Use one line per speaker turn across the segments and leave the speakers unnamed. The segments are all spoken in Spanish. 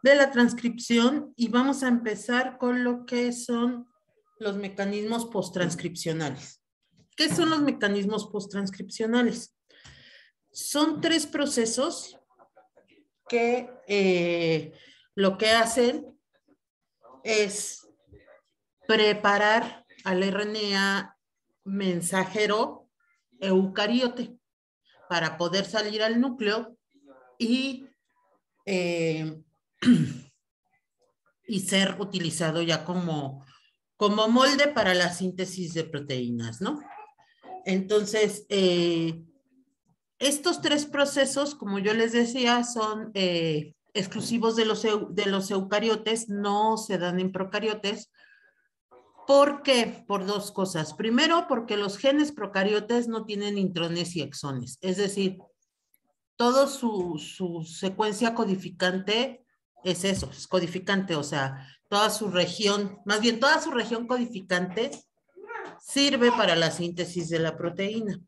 de la transcripción y vamos a empezar con lo que son los mecanismos posttranscripcionales. ¿Qué son los mecanismos posttranscripcionales? Son 3 procesos que lo que hacen es preparar al RNA mensajero eucariote para poder salir al núcleo y ser utilizado ya como molde para la síntesis de proteínas, ¿no? Entonces, estos 3 procesos, como yo les decía, son exclusivos de los eucariotes, no se dan en procariotes. ¿Por qué? Por 2 cosas. Primero, porque los genes procariotes no tienen intrones y exones, es decir, toda su secuencia codificante es eso, es codificante, o sea, toda su región, más bien toda su región codificante sirve para la síntesis de la proteína.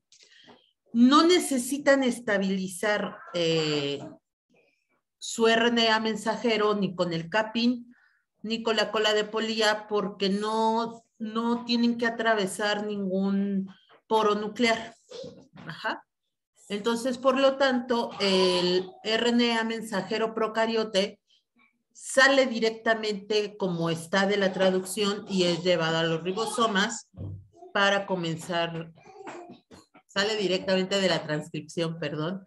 No necesitan estabilizar su RNA mensajero ni con el capin ni con la cola de polía porque no tienen que atravesar ningún poro nuclear. Ajá. Entonces, por lo tanto, el RNA mensajero procariote sale directamente como está de la traducción y es llevado a los ribosomas para comenzar, sale directamente de la transcripción, perdón,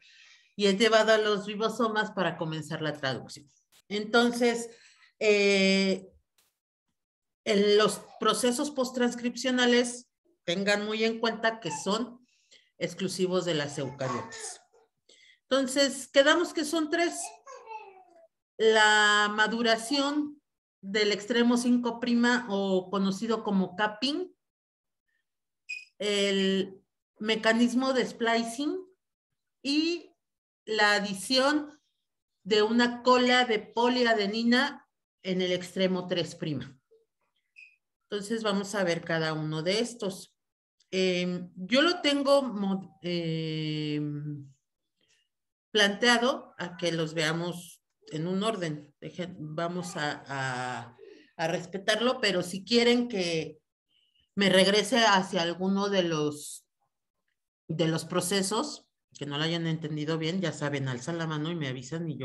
y es llevado a los ribosomas para comenzar la traducción. Entonces, en los procesos posttranscripcionales, tengan muy en cuenta que son exclusivos de las eucariotas. Entonces, quedamos que son 3. La maduración del extremo 5' o conocido como capping, el mecanismo de splicing y la adición de una cola de poliadenina en el extremo 3'. Entonces, vamos a ver cada uno de estos. Yo lo tengo planteado a que los veamos en un orden. Vamos a respetarlo, pero si quieren que me regrese hacia alguno de los procesos que no lo hayan entendido bien, ya saben, alzan la mano y me avisan y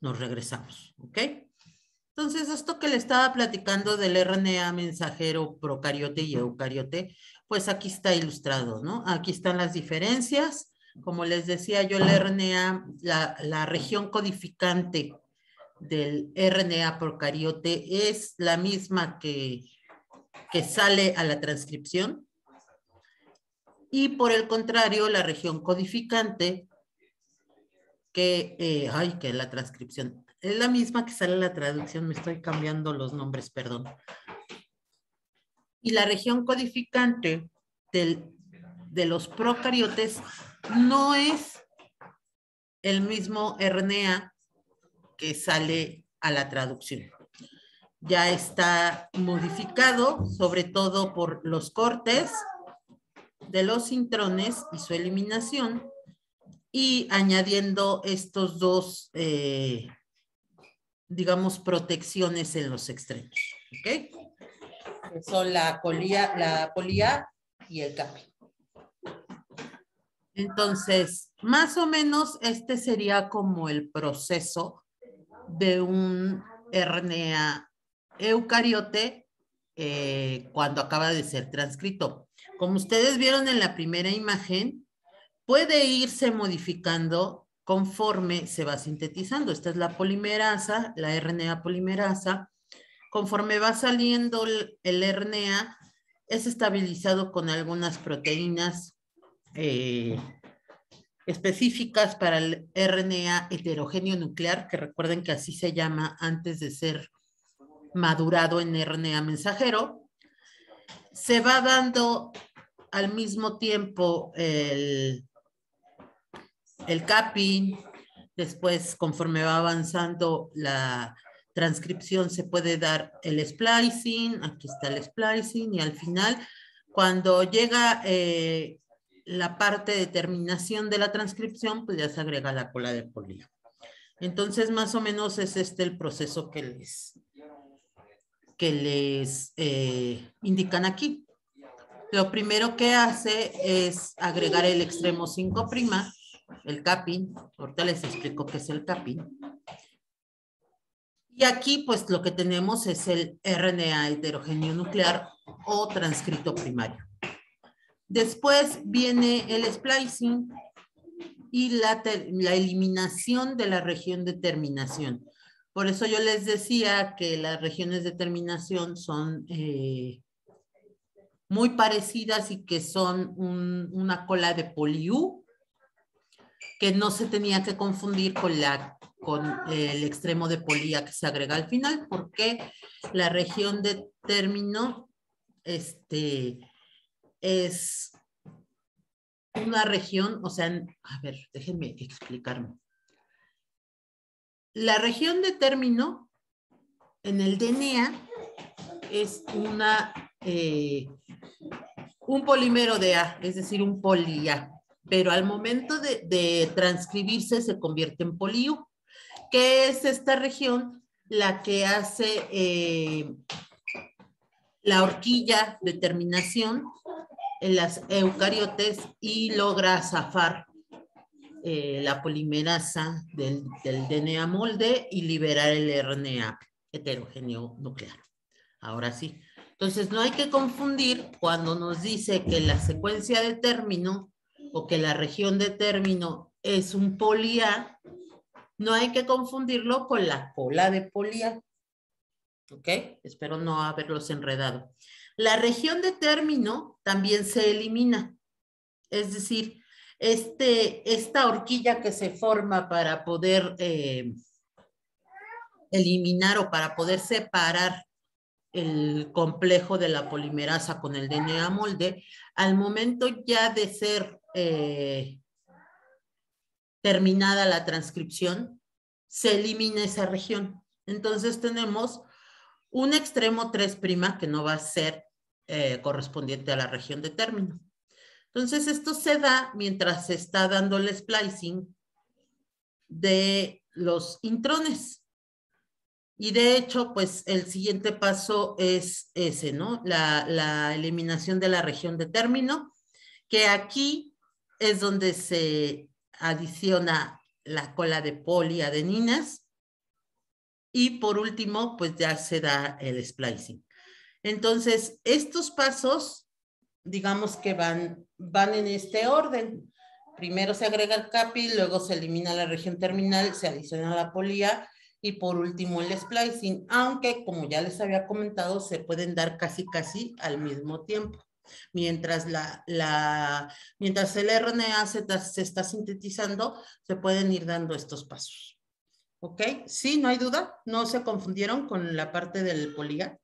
nos regresamos, ¿ok? Entonces, esto que le estaba platicando del RNA mensajero procariote y eucariote, pues aquí está ilustrado, ¿no? Aquí están las diferencias. Como les decía yo, el RNA, la región codificante del RNA procariote es la misma que sale a la transcripción. Y por el contrario, la región codificante que la transcripción es la misma que sale la traducción, me estoy cambiando los nombres, perdón. Y la región codificante de los procariotes no es el mismo RNA que sale a la traducción. Ya está modificado, sobre todo por los cortes de los intrones y su eliminación, y añadiendo estos 2 digamos, protecciones en los extremos, ¿ok? Que son la polía y el capi. Entonces, más o menos este sería como el proceso de un RNA eucariote cuando acaba de ser transcrito. Como ustedes vieron en la primera imagen, puede irse modificando conforme se va sintetizando. Esta es la polimerasa, la RNA polimerasa. Conforme va saliendo el RNA, es estabilizado con algunas proteínas específicas para el RNA heterogéneo nuclear, que recuerden que así se llama antes de ser madurado en RNA mensajero. Se va dando al mismo tiempo el capping. Después, conforme va avanzando la transcripción, se puede dar el splicing. Aquí está el splicing. Y al final, cuando llega la parte de terminación de la transcripción, pues ya se agrega la cola de polía. Entonces, más o menos es este el proceso que les indican aquí. Lo primero que hace es agregar el extremo 5', el capping. Ahorita les explico qué es el capping. Y aquí, pues, lo que tenemos es el RNA heterogéneo nuclear o transcrito primario. Después viene el splicing y la eliminación de la región de terminación. Por eso yo les decía que las regiones de terminación son muy parecidas y que son una cola de poli-U, que no se tenía que confundir con el extremo de polía que se agrega al final, porque la región de término es una región, o sea, a ver, déjenme explicarme. La región de término en el DNA es un polímero de A, es decir, un poli-A, pero al momento de transcribirse se convierte en poli-U, que es esta región la que hace la horquilla de terminación en las eucariotes y logra zafar la polimerasa del DNA molde y liberar el RNA heterogéneo nuclear. Ahora sí. Entonces, no hay que confundir cuando nos dice que la secuencia de término o que la región de término es un poli-A, no hay que confundirlo con la cola de poli-A. ¿Ok? Espero no haberlos enredado. La región de término también se elimina. Es decir, esta horquilla que se forma para poder eliminar o para poder separar el complejo de la polimerasa con el DNA molde, al momento ya de ser terminada la transcripción, se elimina esa región. Entonces tenemos un extremo 3' que no va a ser correspondiente a la región de término. Entonces esto se da mientras se está dando el splicing de los intrones. Y de hecho, pues el siguiente paso es ese, ¿no? La eliminación de la región de término, que aquí es donde se adiciona la cola de poliadeninas. Y por último, pues ya se da el splicing. Entonces, estos pasos, digamos que van en este orden. Primero se agrega el capi, luego se elimina la región terminal, se adiciona la polía y por último el splicing, aunque como ya les había comentado, se pueden dar casi al mismo tiempo. Mientras, mientras el RNA se está sintetizando, se pueden ir dando estos pasos. ¿Ok? Sí, no hay duda. ¿No se confundieron con la parte del polígono?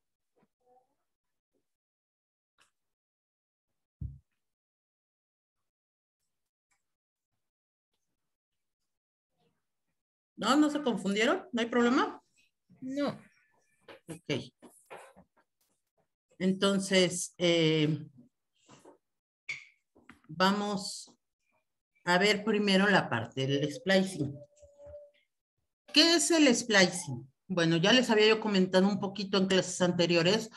¿No? ¿No se confundieron? ¿No hay problema?
No.
Ok. Entonces, vamos a ver primero la parte del splicing. ¿Qué es el splicing? Bueno, ya les había yo comentado un poquito en clases anteriores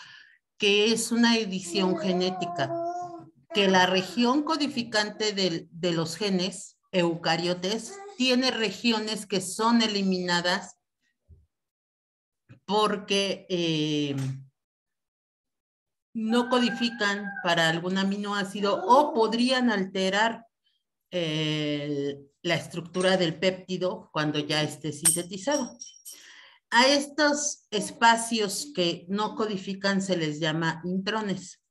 que es una edición genética, que la región codificante de los genes eucariotes tiene regiones que son eliminadas porque no codifican para algún aminoácido o podrían alterar la estructura del péptido cuando ya esté sintetizado. A estos espacios que no codifican se les llama intrones.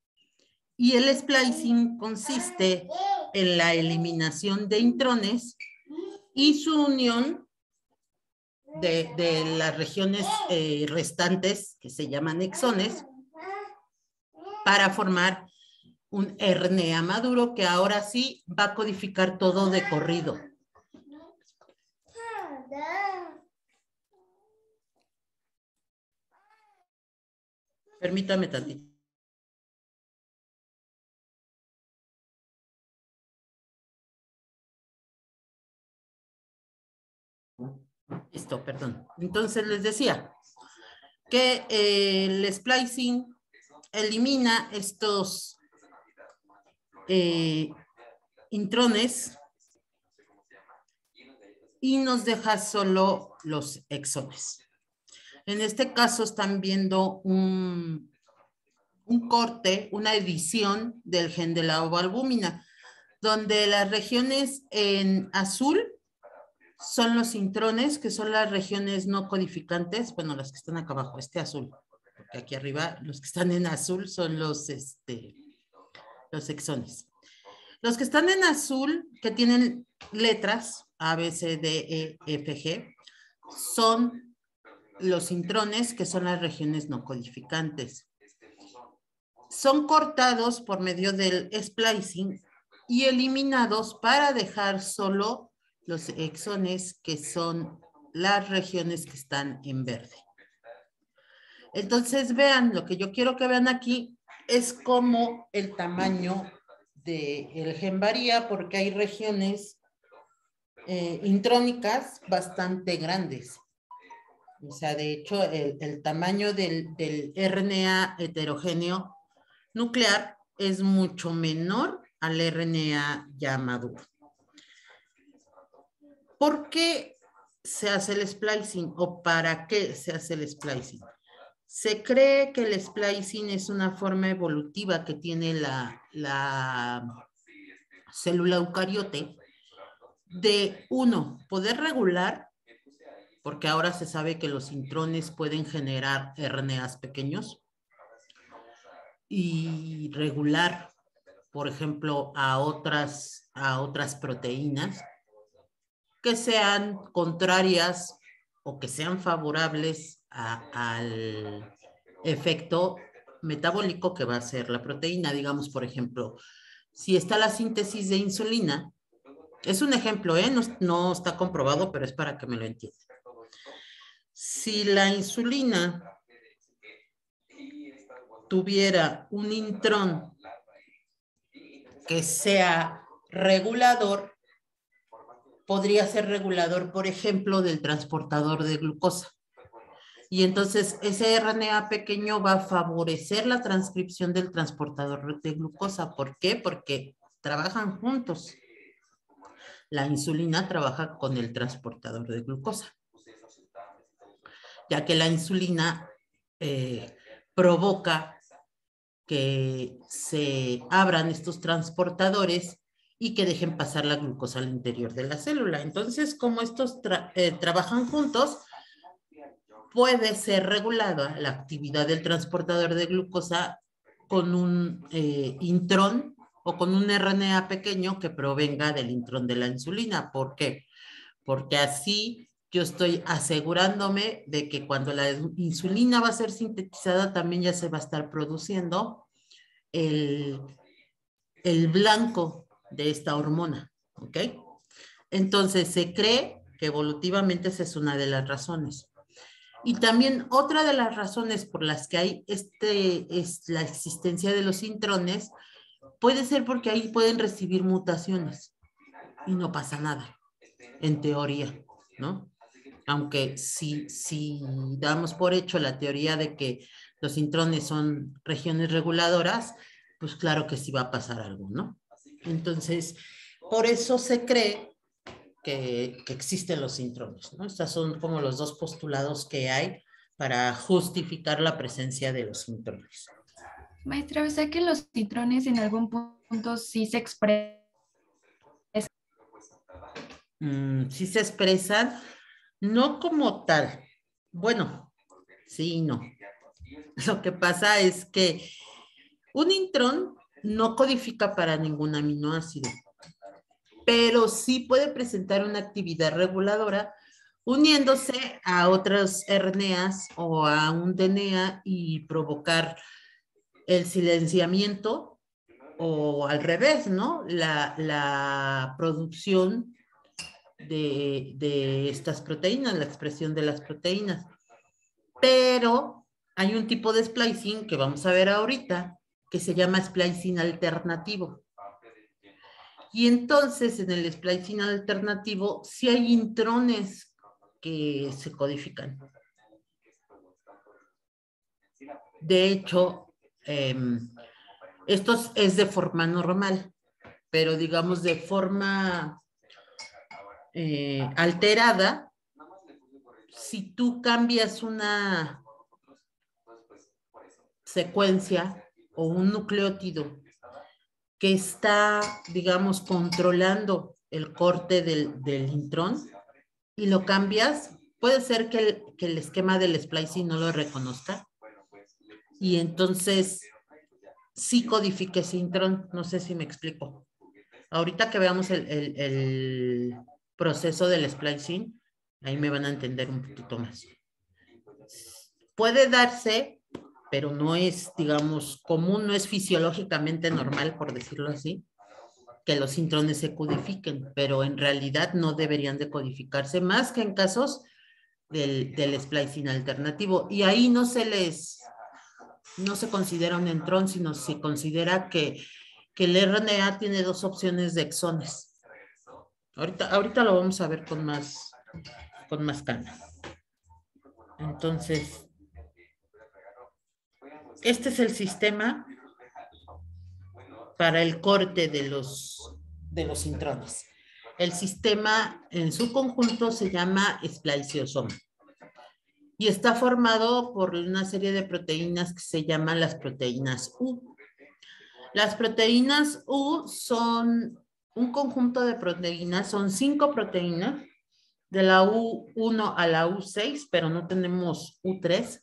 Y el splicing consiste en la eliminación de intrones y su unión de las regiones restantes, que se llaman exones, para formar un RNA maduro que ahora sí va a codificar todo de corrido. Permítame tantito. Listo, perdón. Entonces les decía que el splicing elimina estos intrones y nos deja solo los exones. En este caso están viendo un corte, una edición del gen de la ovalbúmina, donde las regiones en azul son los intrones, que son las regiones no codificantes, bueno, las que están acá abajo, este azul, porque aquí arriba los que están en azul son los exones. Los que están en azul, que tienen letras A, B, C, D, E, F, G, son los intrones, que son las regiones no codificantes. Son cortados por medio del splicing y eliminados para dejar solo los exones, que son las regiones que están en verde. Entonces, vean, lo que yo quiero que vean aquí es cómo el tamaño del gen varía, porque hay regiones intrónicas bastante grandes. O sea, de hecho, el tamaño del RNA heterogéneo nuclear es mucho menor al RNA ya maduro. ¿Por qué se hace el splicing o para qué se hace el splicing? Se cree que el splicing es una forma evolutiva que tiene la célula eucariote de, uno, poder regular, porque ahora se sabe que los intrones pueden generar RNAs pequeños, y regular, por ejemplo, a otras proteínas que sean contrarias o que sean favorables al efecto metabólico que va a hacer la proteína. Digamos, por ejemplo, si está la síntesis de insulina, es un ejemplo, no está comprobado, pero es para que me lo entiendan. Si la insulina tuviera un intrón que sea regulador, podría ser regulador, por ejemplo, del transportador de glucosa. Y entonces ese RNA pequeño va a favorecer la transcripción del transportador de glucosa. ¿Por qué? Porque trabajan juntos. La insulina trabaja con el transportador de glucosa, ya que la insulina provoca que se abran estos transportadores y que dejen pasar la glucosa al interior de la célula. Entonces, como estos trabajan juntos, puede ser regulada la actividad del transportador de glucosa con un intrón o con un RNA pequeño que provenga del intrón de la insulina. ¿Por qué? Porque así yo estoy asegurándome de que cuando la insulina va a ser sintetizada, también ya se va a estar produciendo el blanco de esta hormona, ¿ok? Entonces se cree que evolutivamente esa es una de las razones. Y también otra de las razones por las que hay es la existencia de los intrones, puede ser porque ahí pueden recibir mutaciones y no pasa nada, en teoría, ¿no? Aunque si damos por hecho la teoría de que los intrones son regiones reguladoras, pues claro que sí va a pasar algo, ¿no? Entonces, por eso se cree que existen los intrones, ¿no? Estos son como los dos postulados que hay para justificar la presencia de los intrones.
Maestra, o sea que los intrones en algún punto sí se expresan.
Sí se expresan, no como tal. Bueno, sí y no. Lo que pasa es que un intrón no codifica para ningún aminoácido, pero sí puede presentar una actividad reguladora uniéndose a otros RNAs o a un DNA y provocar el silenciamiento o al revés, ¿no? La producción de estas proteínas, la expresión de las proteínas. Pero hay un tipo de splicing que vamos a ver ahorita que se llama splicing alternativo. Y entonces en el splicing alternativo sí hay intrones que se codifican. De hecho, esto es de forma normal, pero digamos de forma alterada, si tú cambias una secuencia o un nucleótido que está, digamos, controlando el corte del intrón y lo cambias, puede ser que el esquema del splicing no lo reconozca y entonces sí codifique ese intrón. No sé si me explico. Ahorita que veamos el proceso del splicing, ahí me van a entender un poquito más. Puede darse, pero no es, digamos, común, no es fisiológicamente normal, por decirlo así, que los intrones se codifiquen, pero en realidad no deberían de codificarse más que en casos del splicing alternativo. Y ahí no se considera un intrón, sino se considera que el RNA tiene dos opciones de exones. Ahorita lo vamos a ver con más calma. Entonces, este es el sistema para el corte de los intrones. El sistema en su conjunto se llama espliciosoma y está formado por una serie de proteínas que se llaman las proteínas U. Las proteínas U son un conjunto de proteínas, son 5 proteínas, de la U1 a la U6, pero no tenemos U3,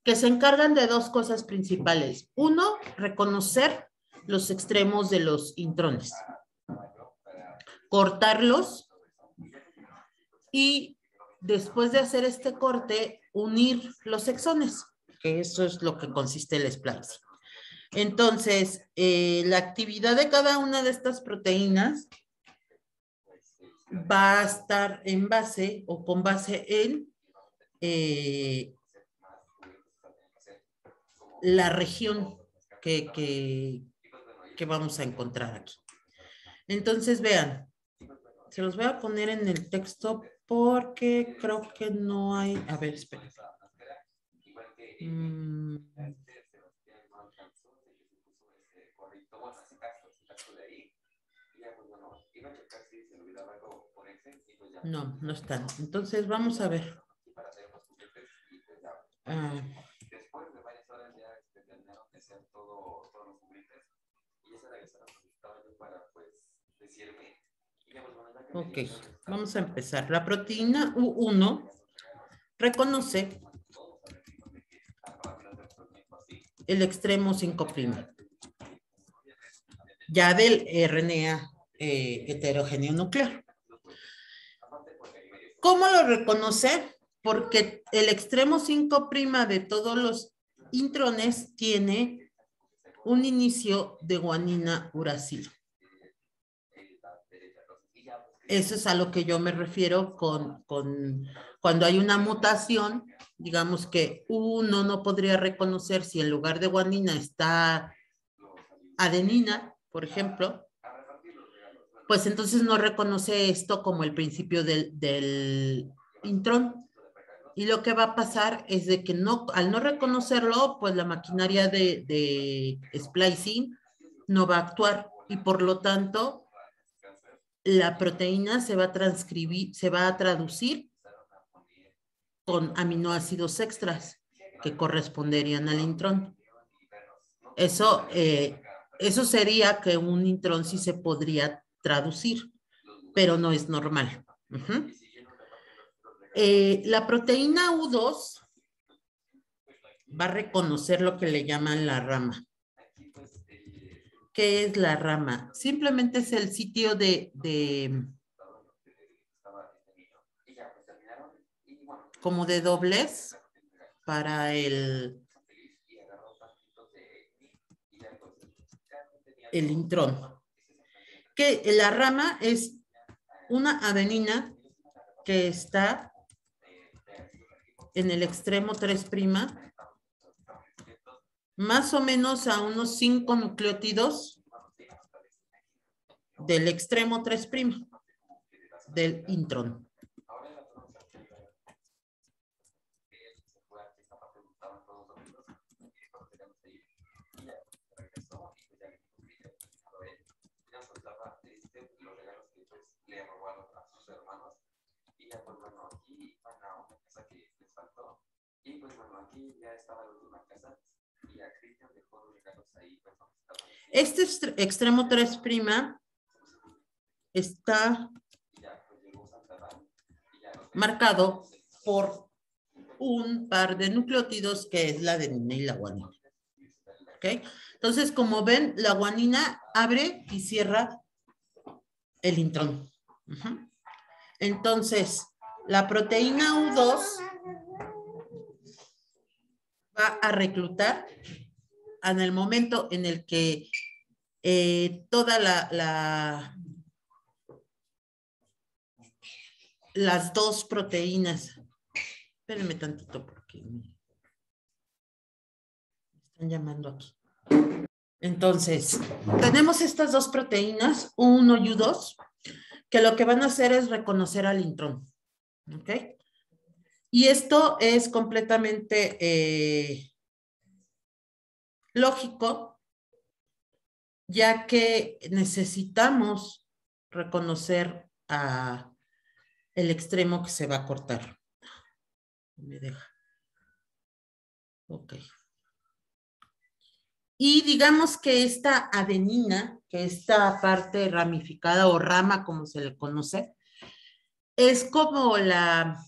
que se encargan de dos cosas principales. Uno, reconocer los extremos de los intrones, cortarlos y después de hacer este corte, unir los exones, que eso es lo que consiste el splicing. Entonces, la actividad de cada una de estas proteínas va a estar en base o con base en la región que vamos a encontrar aquí. Entonces, vean, se los voy a poner en el texto porque creo que no hay... A ver, esperen. No, no están. Entonces, vamos a ver. Ok, vamos a empezar. La proteína U1 reconoce el extremo 5' ya del RNA heterogéneo nuclear. ¿Cómo lo reconoce? Porque el extremo 5' de todos los intrones tiene un inicio de guanina uracilo. Eso es a lo que yo me refiero con cuando hay una mutación, digamos que uno no podría reconocer si en lugar de guanina está adenina, por ejemplo, pues entonces no reconoce esto como el principio del intrón. Y lo que va a pasar es de que al no reconocerlo, pues la maquinaria de splicing no va a actuar y por lo tanto la proteína se va a transcribir, se va a traducir con aminoácidos extras que corresponderían al intrón. Eso sería que un intrón sí se podría traducir, pero no es normal. La proteína U2 va a reconocer lo que le llaman la rama. ¿Qué es la rama? Simplemente es el sitio como de doblez para el intrón. Que la rama es una adenina que está en el extremo 3', más o menos a unos 5 nucleótidos del extremo 3' del intrón. Este extremo 3' está marcado por un par de nucleótidos que es la adenina y la guanina. ¿Ok? Entonces, como ven, la guanina abre y cierra el intrón. Entonces, la proteína U2 va a reclutar en el momento en el que toda las dos proteínas. Espérenme tantito porque me están llamando aquí. Entonces, tenemos estas dos proteínas, U1 y U2, que lo que van a hacer es reconocer al intrón. ¿Ok? Y esto es completamente lógico, ya que necesitamos reconocer el extremo que se va a cortar. Me deja. Ok. Y digamos que esta adenina, que esta parte ramificada o rama, como se le conoce, es como la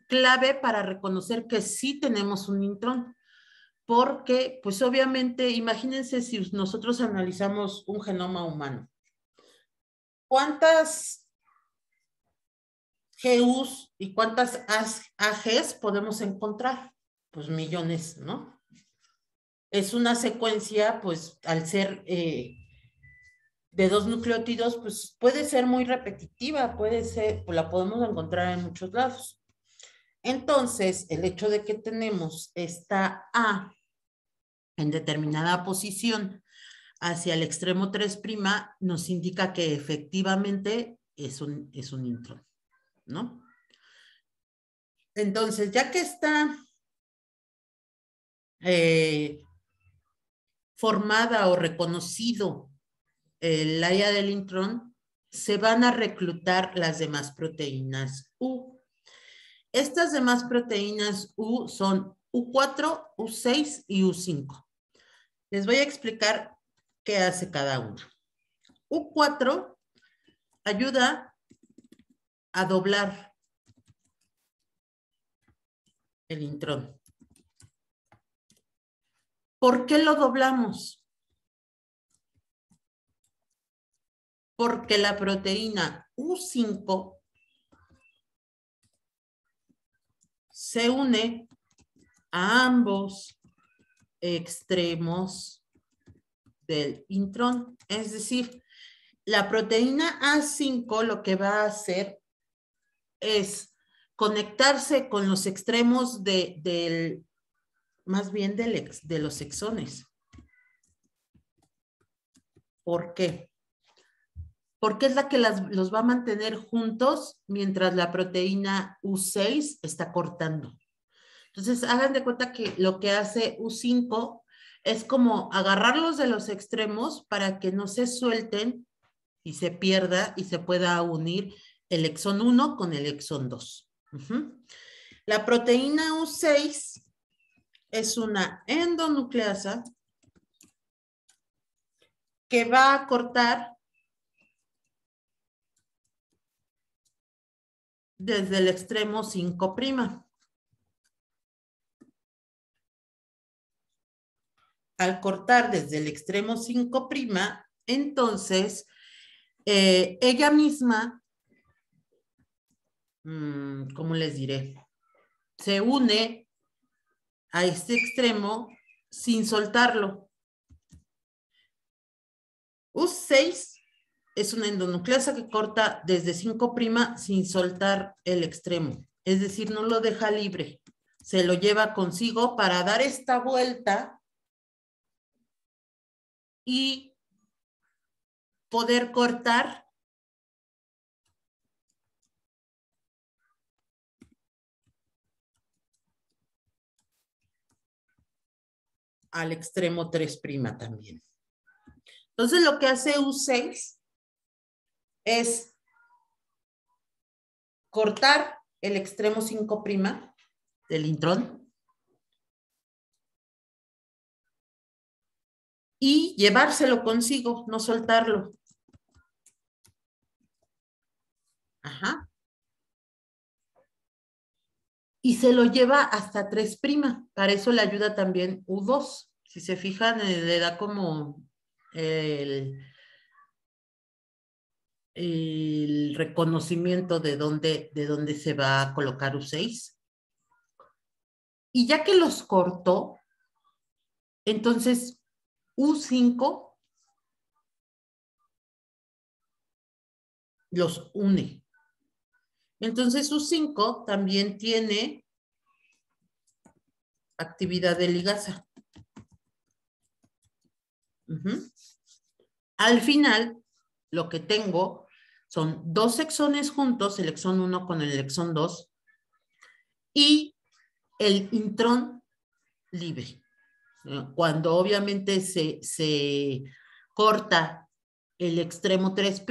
clave para reconocer que sí tenemos un intrón. Porque, pues obviamente, imagínense si nosotros analizamos un genoma humano. ¿Cuántas GUs y cuántas AGs podemos encontrar? Pues millones, ¿no? Es una secuencia, pues al ser de dos nucleótidos, pues puede ser muy repetitiva, puede ser, pues la podemos encontrar en muchos lados. Entonces, el hecho de que tenemos esta A en determinada posición hacia el extremo 3' nos indica que efectivamente es un intrón, ¿no? Entonces, ya que está formada o reconocido el área del intrón, se van a reclutar las demás proteínas U. Estas demás proteínas U son U4, U6 y U5. Les voy a explicar qué hace cada una. U4 ayuda a doblar el intrón. ¿Por qué lo doblamos? Porque la proteína U5 se une a ambos extremos del intrón. Es decir, la proteína A5 lo que va a hacer es conectarse con los extremos más bien de los exones. ¿Por qué? Porque es la que los va a mantener juntos mientras la proteína U6 está cortando. Entonces, hagan de cuenta que lo que hace U5 es como agarrarlos de los extremos para que no se suelten y se pierda y se pueda unir el exón 1 con el exón 2. La proteína U6 es una endonucleasa que va a cortar desde el extremo 5'. Al cortar desde el extremo 5', entonces ella misma, ¿cómo les diré? Se une a este extremo sin soltarlo. U6 es una endonucleasa que corta desde 5' sin soltar el extremo. Es decir, no lo deja libre. Se lo lleva consigo para dar esta vuelta y poder cortar al extremo 3' también. Entonces, lo que hace U6 es cortar el extremo 5' del intrón y llevárselo consigo, no soltarlo. Ajá. Y se lo lleva hasta 3'. Para eso le ayuda también U2. Si se fijan, le da como el reconocimiento de dónde se va a colocar U6. Y ya que los cortó, entonces U5 los une. Entonces U5 también tiene actividad de ligasa. Al final, lo que tengo son 2 exones juntos, el exón 1 con el exón 2, y el intrón libre. Cuando obviamente se corta el extremo 3',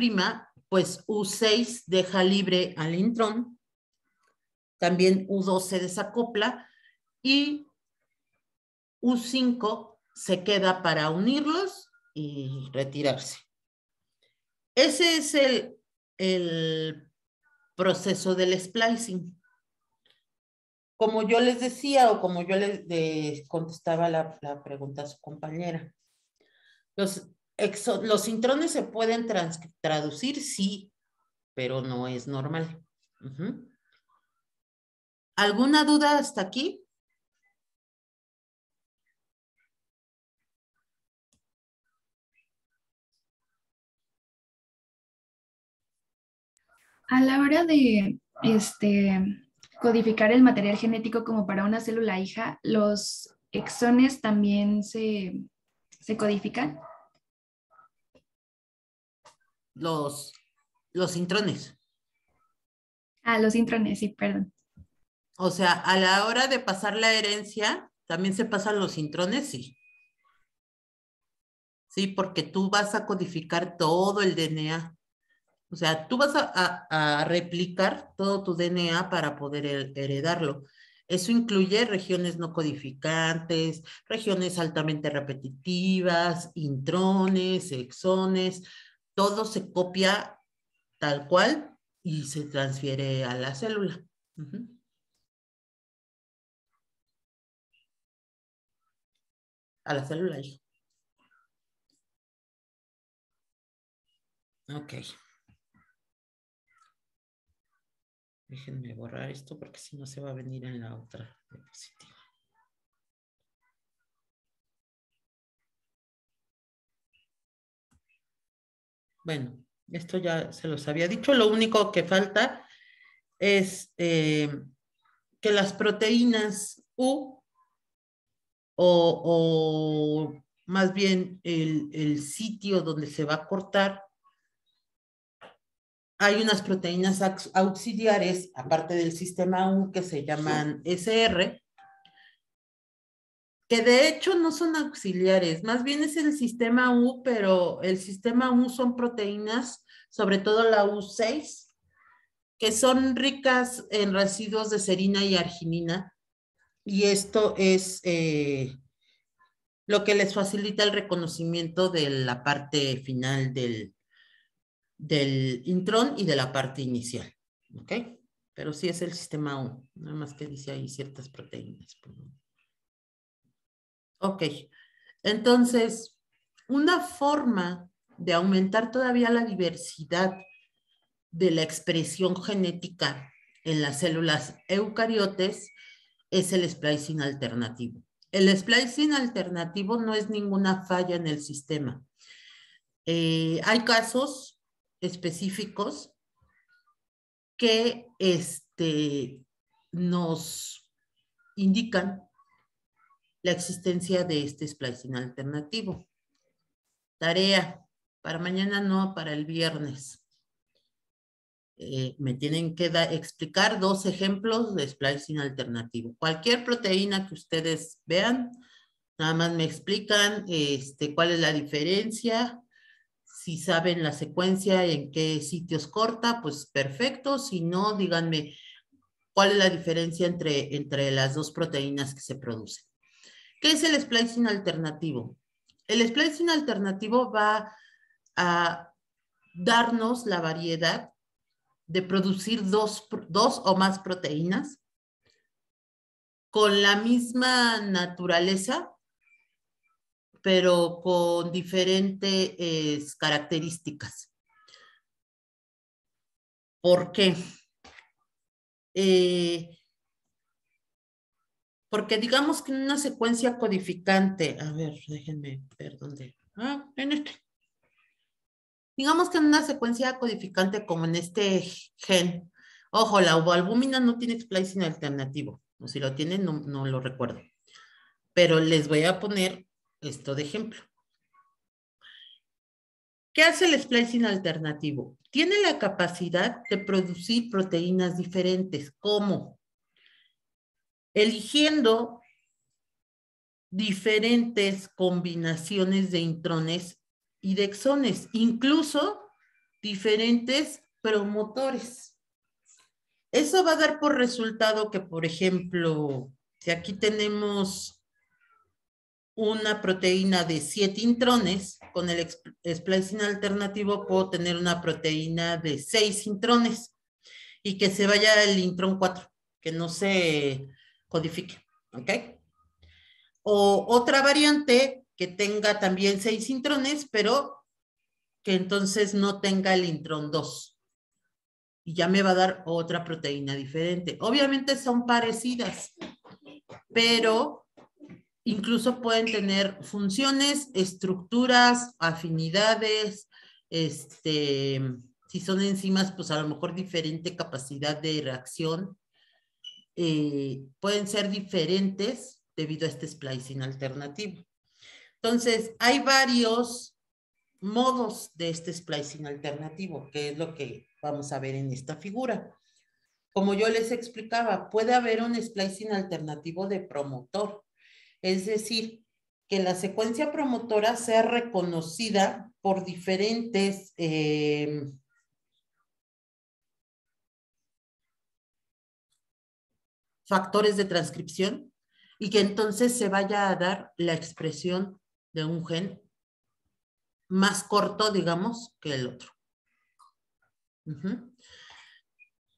pues U6 deja libre al intrón, también U2 se desacopla y U5 se queda para unirlos y retirarse. Ese es el proceso del splicing. Como yo les decía, o como yo les contestaba la pregunta a su compañera, los intrones se pueden traducir, sí, pero no es normal. ¿Alguna duda hasta aquí?
A la hora de codificar el material genético como para una célula hija, ¿los exones también se codifican?
Los intrones.
Ah, los intrones, sí, perdón.
O sea, a la hora de pasar la herencia, ¿también se pasan los intrones? Sí. Sí, porque tú vas a codificar todo el DNA. O sea, tú vas a replicar todo tu DNA para poder heredarlo. Eso incluye regiones no codificantes, regiones altamente repetitivas, intrones, exones. Todo se copia tal cual y se transfiere a la célula. A la célula hija. Ok. Déjenme borrar esto porque si no se va a venir en la otra diapositiva. Bueno, esto ya se los había dicho. Lo único que falta es que las proteínas U o más bien el sitio donde se va a cortar, hay unas proteínas auxiliares, aparte del sistema U, que se llaman SR, que de hecho no son auxiliares, más bien es el sistema U, pero el sistema U son proteínas, sobre todo la U6, que son ricas en residuos de serina y arginina, y esto es lo que les facilita el reconocimiento de la parte final del intrón y de la parte inicial, ¿ok? Pero sí es el sistema U, nada más que dice ahí ciertas proteínas. Ok, entonces, una forma de aumentar todavía la diversidad de la expresión genética en las células eucariotes es el splicing alternativo. El splicing alternativo no es ninguna falla en el sistema. Hay casos específicos que nos indican la existencia de este splicing alternativo. Tarea, para mañana no, para el viernes. Me tienen que explicar 2 ejemplos de splicing alternativo. Cualquier proteína que ustedes vean, nada más me explican cuál es la diferencia. Si saben la secuencia, en qué sitios corta, pues perfecto. Si no, díganme cuál es la diferencia entre las 2 proteínas que se producen. ¿Qué es el splicing alternativo? El splicing alternativo va a darnos la variedad de producir dos o más proteínas con la misma naturaleza, pero con diferentes características. ¿Por qué? Porque digamos que en una secuencia codificante, a ver, déjenme ver dónde. En este. Digamos que en una secuencia codificante como en este gen, ojo, la ovoalbúmina no tiene splicing alternativo, o si lo tiene, no lo recuerdo. Pero les voy a poner esto de ejemplo. ¿Qué hace el splicing alternativo? Tiene la capacidad de producir proteínas diferentes. ¿Cómo? Eligiendo diferentes combinaciones de intrones y de exones, incluso diferentes promotores. Eso va a dar por resultado que, por ejemplo, si aquí tenemos una proteína de 7 intrones, con el splicing alternativo puedo tener una proteína de 6 intrones y que se vaya el intrón 4, que no se codifique, ¿ok? O otra variante que tenga también 6 intrones, pero que entonces no tenga el intrón 2. Y ya me va a dar otra proteína diferente. Obviamente son parecidas, pero incluso pueden tener funciones, estructuras, afinidades, si son enzimas, pues a lo mejor diferente capacidad de reacción. Pueden ser diferentes debido a este splicing alternativo. Entonces, hay varios modos de este splicing alternativo, que es lo que vamos a ver en esta figura. Como yo les explicaba, puede haber un splicing alternativo de promotor, es decir, que la secuencia promotora sea reconocida por diferentes factores de transcripción y que entonces se vaya a dar la expresión de un gen más corto, digamos, que el otro.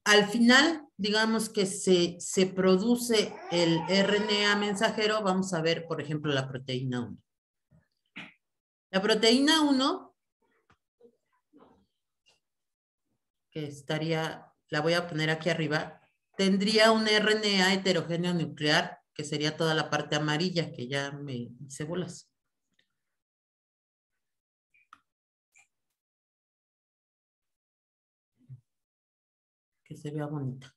Al final, digamos que se produce el RNA mensajero, vamos a ver, por ejemplo, la proteína 1. La proteína 1, que estaría, la voy a poner aquí arriba, tendría un RNA heterogéneo nuclear, que sería toda la parte amarilla, que ya me hice bolas. Que se vea bonita.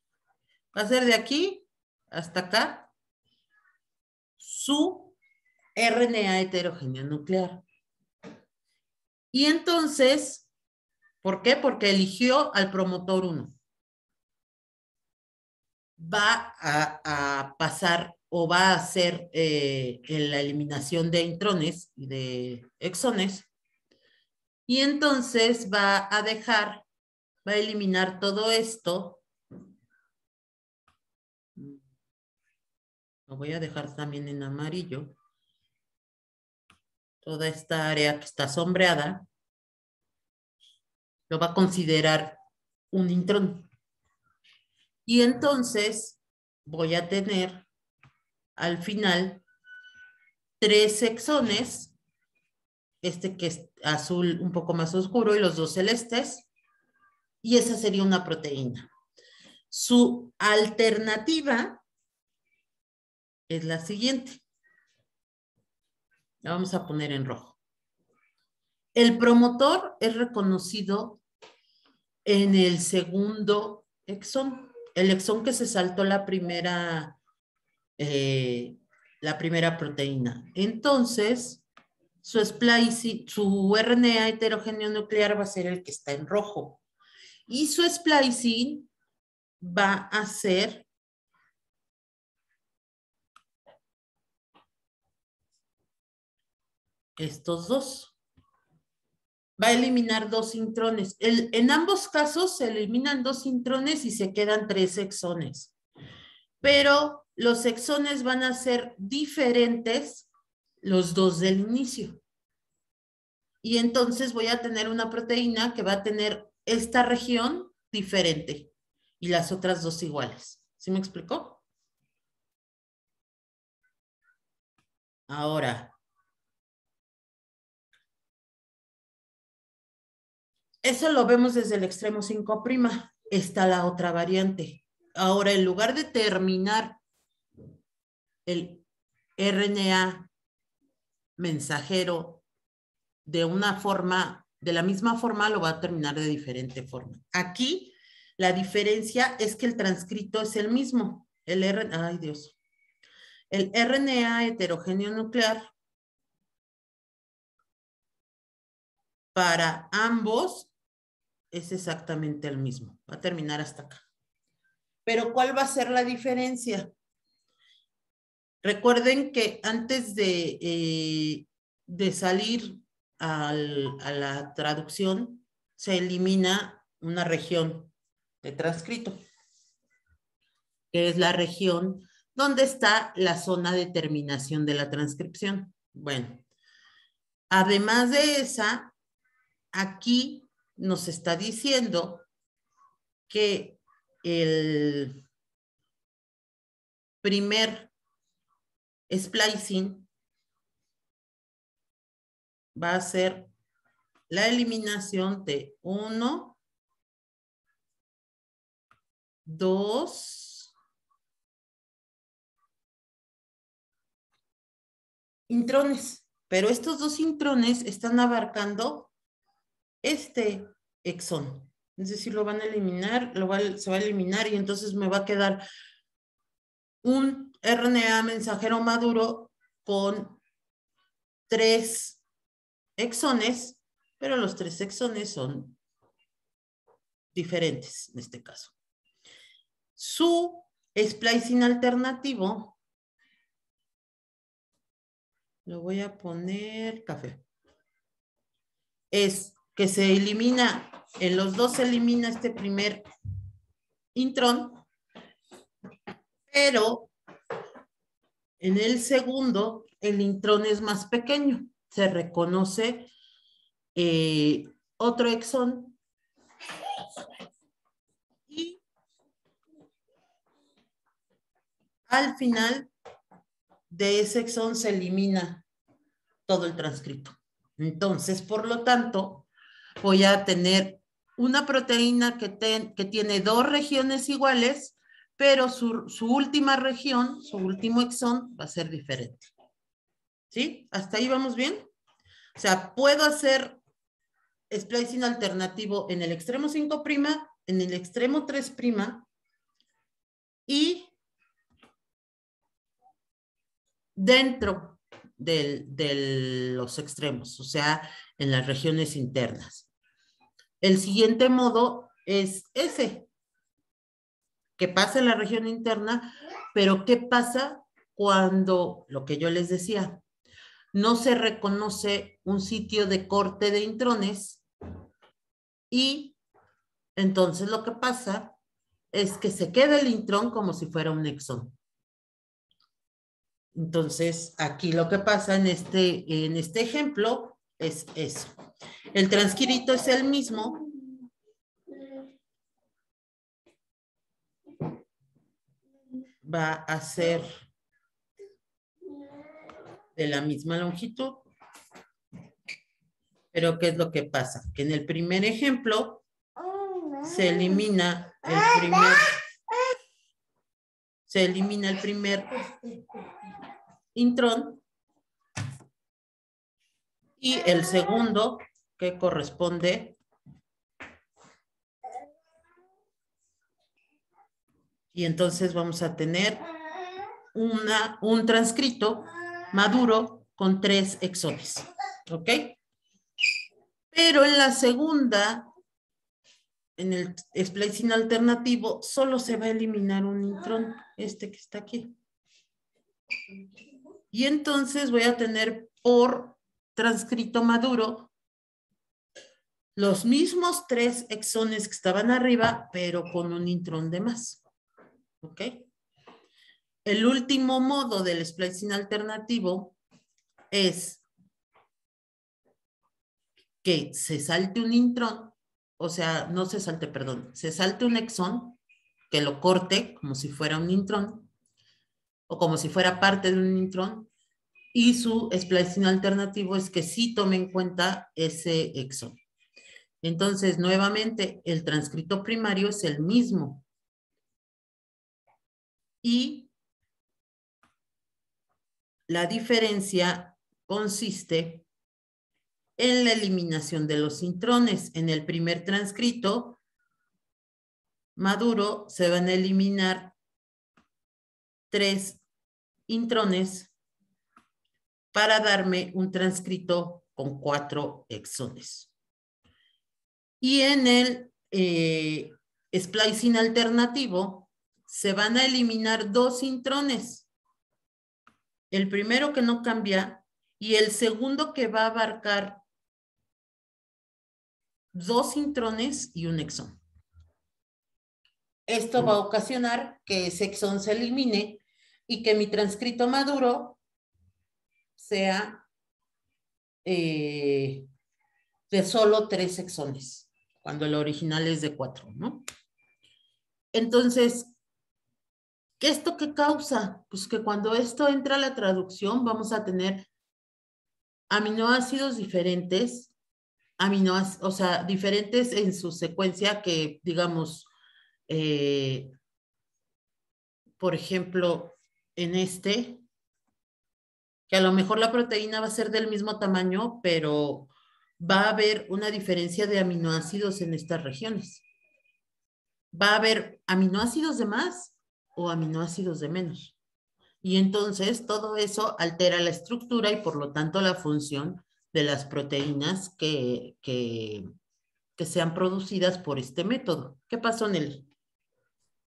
Va a ser de aquí hasta acá su RNA heterogéneo nuclear. Y entonces, ¿por qué? Porque eligió al promotor 1. Va a pasar o va a hacer la eliminación de intrones y de exones. Y entonces va a dejar, va a eliminar todo esto. Lo voy a dejar también en amarillo. Toda esta área que está sombreada, lo va a considerar un intrón. Y entonces voy a tener al final 3 exones, este que es azul un poco más oscuro y los 2 celestes, y esa sería una proteína. Su alternativa es la siguiente. La vamos a poner en rojo. El promotor es reconocido en el segundo exón. El exón que se saltó la primera proteína. Entonces, su RNA heterogéneo nuclear va a ser el que está en rojo. Y su splicing va a ser estos dos. Va a eliminar 2 intrones. En ambos casos se eliminan 2 intrones y se quedan 3 exones. Pero los exones van a ser diferentes los dos del inicio. Y entonces voy a tener una proteína que va a tener esta región diferente y las otras dos iguales. ¿Sí me explicó? Ahora, eso lo vemos desde el extremo 5'. Está la otra variante. Ahora, en lugar de terminar el RNA mensajero de una forma, de la misma forma, lo va a terminar de diferente forma. Aquí, la diferencia es que el transcrito es el mismo. El RNA heterogéneo nuclear para ambos es exactamente el mismo. Va a terminar hasta acá. Pero ¿cuál va a ser la diferencia? Recuerden que antes de salir a la traducción, se elimina una región de transcrito, que es la región donde está la zona de terminación de la transcripción. Bueno, además de esa, aquí nos está diciendo que el primer splicing va a ser la eliminación de 1, 2 intrones. Pero estos 2 intrones están abarcando este exón. Es decir, lo van a eliminar, se va a eliminar y entonces me va a quedar un RNA mensajero maduro con 3 exones, pero los 3 exones son diferentes en este caso. Su splicing alternativo, lo voy a poner café, es que se elimina, en los dos se elimina este primer intrón, pero en el segundo el intrón es más pequeño, se reconoce otro exón y al final de ese exón se elimina todo el transcrito. Entonces, por lo tanto, voy a tener una proteína que tiene 2 regiones iguales, pero su última región, su último exón, va a ser diferente. ¿Sí? ¿Hasta ahí vamos bien? O sea, puedo hacer splicing alternativo en el extremo 5', en el extremo 3', y dentro de los extremos, o sea, en las regiones internas. El siguiente modo es ese, que pasa en la región interna, pero ¿qué pasa cuando, lo que yo les decía, no se reconoce un sitio de corte de intrones y entonces lo que pasa es que se queda el intrón como si fuera un exón? Entonces, aquí lo que pasa en este ejemplo es eso. El transcrito es el mismo. Va a ser de la misma longitud. Pero ¿qué es lo que pasa? Que en el primer ejemplo se elimina el primer intrón y el segundo, que corresponde, y entonces vamos a tener un transcrito maduro con 3 exones. ¿Ok? Pero en la segunda, en el splicing alternativo, solo se va a eliminar un intrón, este que está aquí. Y entonces voy a tener por transcrito maduro los mismos 3 exones que estaban arriba, pero con un intrón de más. ¿Ok? El último modo del splicing alternativo es que se salte un intrón, o sea, no se salte, perdón, se salte un exón, que lo corte como si fuera un intrón, o como si fuera parte de un intrón, y su splicing alternativo es que sí tome en cuenta ese exón. Entonces, nuevamente, el transcrito primario es el mismo. Y la diferencia consiste en la eliminación de los intrones. En el primer transcrito maduro se van a eliminar 3 intrones para darme un transcrito con 4 exones. Y en el splicing alternativo se van a eliminar 2 intrones. El primero que no cambia y el segundo que va a abarcar 2 intrones y un exón. Esto va a ocasionar que ese exón se elimine y que mi transcrito maduro sea de solo 3 exones, cuando el original es de 4, ¿no? Entonces, ¿esto qué causa? Pues que cuando esto entra a la traducción vamos a tener aminoácidos diferentes, o sea, diferentes en su secuencia que, digamos, por ejemplo, en este, que a lo mejor la proteína va a ser del mismo tamaño, pero va a haber una diferencia de aminoácidos en estas regiones. Va a haber aminoácidos de más o aminoácidos de menos. Y entonces todo eso altera la estructura y por lo tanto la función de las proteínas que sean producidas por este método. ¿Qué pasó, Nelly?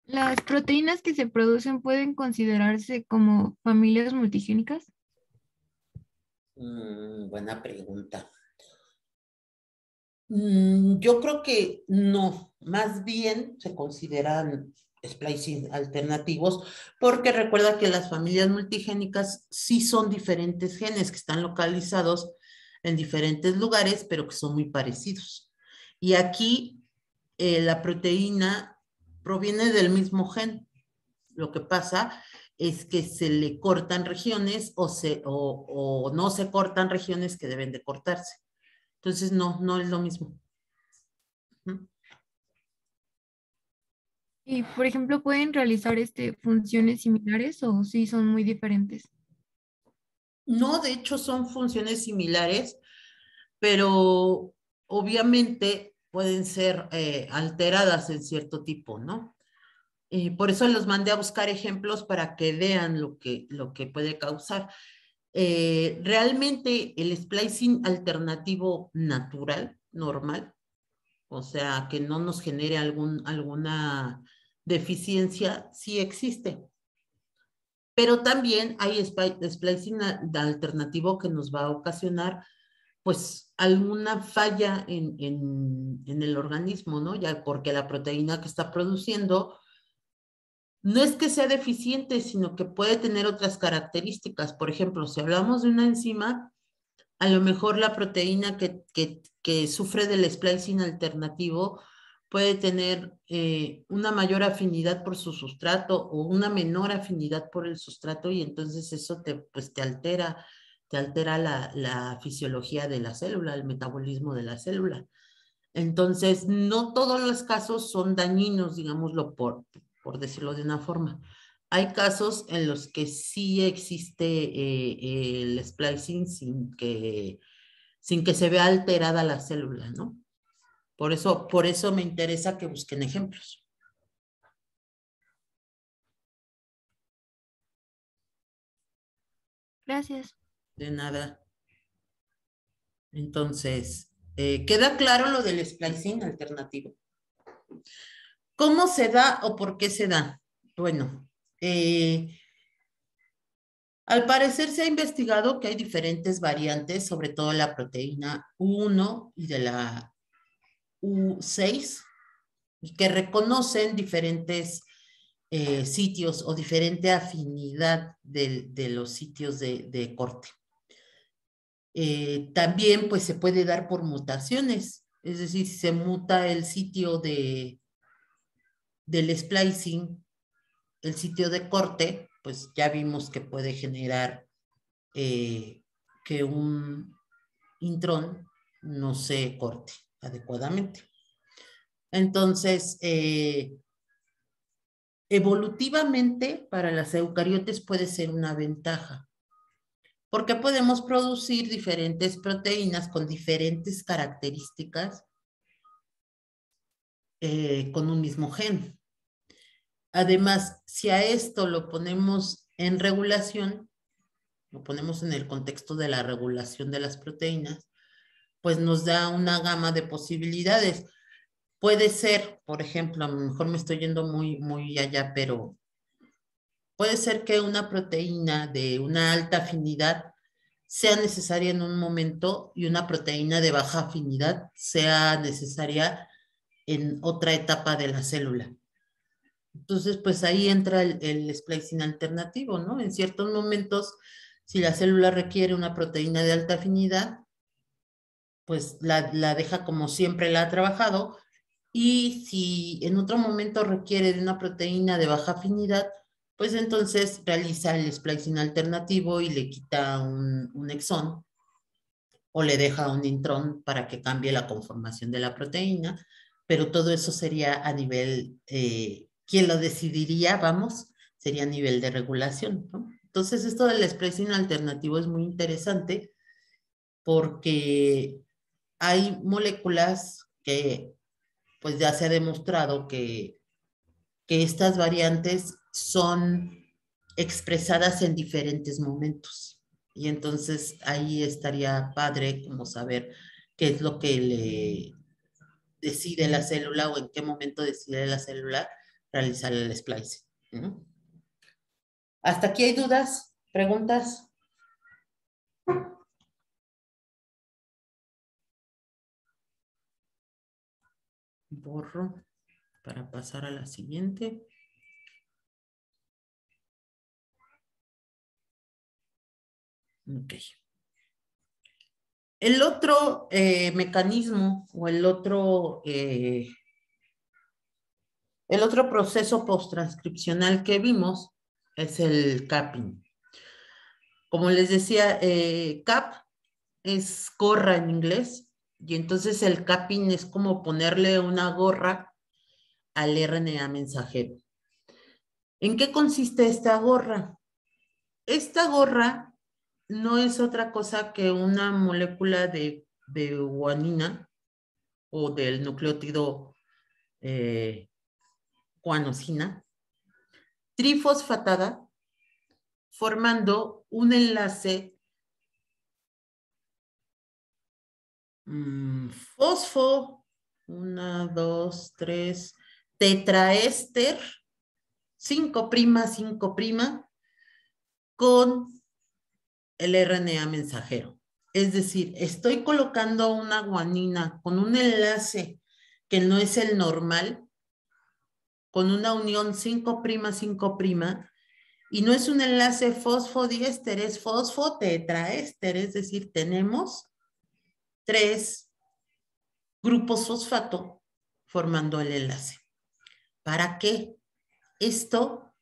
¿Las proteínas que se producen pueden considerarse como familias multigénicas?
Buena pregunta. Yo creo que no, más bien se consideran splicing alternativos, porque recuerda que las familias multigénicas sí son diferentes genes que están localizados en diferentes lugares, pero que son muy parecidos. Y aquí la proteína proviene del mismo gen. Lo que pasa es que se le cortan regiones o no se cortan regiones que deben de cortarse. Entonces, no es lo mismo.
Y, por ejemplo, ¿pueden realizar funciones similares o sí son muy diferentes?
No, de hecho son funciones similares, pero obviamente pueden ser alteradas en cierto tipo, ¿no? Por eso los mandé a buscar ejemplos para que vean lo que puede causar. Realmente el splicing alternativo natural, normal, o sea, que no nos genere alguna deficiencia, sí existe. Pero también hay splicing alternativo que nos va a ocasionar pues alguna falla en el organismo, ¿no? Ya porque la proteína que está produciendo no es que sea deficiente, sino que puede tener otras características. Por ejemplo, si hablamos de una enzima, a lo mejor la proteína que sufre del splicing alternativo puede tener una mayor afinidad por su sustrato o una menor afinidad por el sustrato y entonces eso pues te altera la fisiología de la célula, el metabolismo de la célula. Entonces, no todos los casos son dañinos, digámoslo por decirlo de una forma. Hay casos en los que sí existe el splicing sin que se vea alterada la célula, ¿no? Por eso me interesa que busquen ejemplos.
Gracias.
De nada. Entonces, ¿queda claro lo del splicing alternativo? ¿Cómo se da o por qué se da? Bueno, al parecer se ha investigado que hay diferentes variantes, sobre todo la proteína U1 y de la U6, y que reconocen diferentes sitios o diferente afinidad de los sitios de corte. También pues se puede dar por mutaciones, es decir, si se muta el sitio del splicing, el sitio de corte, pues ya vimos que puede generar que un intrón no se corte adecuadamente. Entonces, evolutivamente para las eucariotes puede ser una ventaja, porque podemos producir diferentes proteínas con diferentes características con un mismo gen. Además, si a esto lo ponemos en regulación, lo ponemos en el contexto de la regulación de las proteínas, pues nos da una gama de posibilidades. Puede ser, por ejemplo, a lo mejor me estoy yendo muy allá, pero puede ser que una proteína de una alta afinidad sea necesaria en un momento y una proteína de baja afinidad sea necesaria en otra etapa de la célula. Entonces, pues ahí entra el splicing alternativo, ¿no? En ciertos momentos, si la célula requiere una proteína de alta afinidad, pues la deja como siempre la ha trabajado, y si en otro momento requiere de una proteína de baja afinidad, pues entonces realiza el splicing alternativo y le quita un exón o le deja un intrón para que cambie la conformación de la proteína, pero todo eso sería a nivel, ¿quién lo decidiría? Vamos, sería a nivel de regulación, ¿no? Entonces esto del splicing alternativo es muy interesante porque hay moléculas que pues ya se ha demostrado que estas variantes son expresadas en diferentes momentos. Y entonces ahí estaría padre como saber qué es lo que le decide la célula o en qué momento decide la célula realizar el splice, ¿no? ¿Hasta aquí hay dudas? ¿Preguntas? Borro para pasar a la siguiente. Ok. El otro mecanismo o el otro proceso posttranscripcional que vimos es el capping. Como les decía, cap es gorra en inglés, y entonces el capping es como ponerle una gorra al RNA mensajero. ¿En qué consiste esta gorra? Esta gorra no es otra cosa que una molécula de guanina o del nucleótido guanosina trifosfatada, formando un enlace fosfo, 1, 2, 3, tetraéster, 5', 5', con el RNA mensajero. Es decir, estoy colocando una guanina con un enlace que no es el normal, con una unión 5', 5', y no es un enlace fosfodiéster, es fosfotetraéster, es decir, tenemos 3 grupos fosfato formando el enlace. ¿Para qué? Esto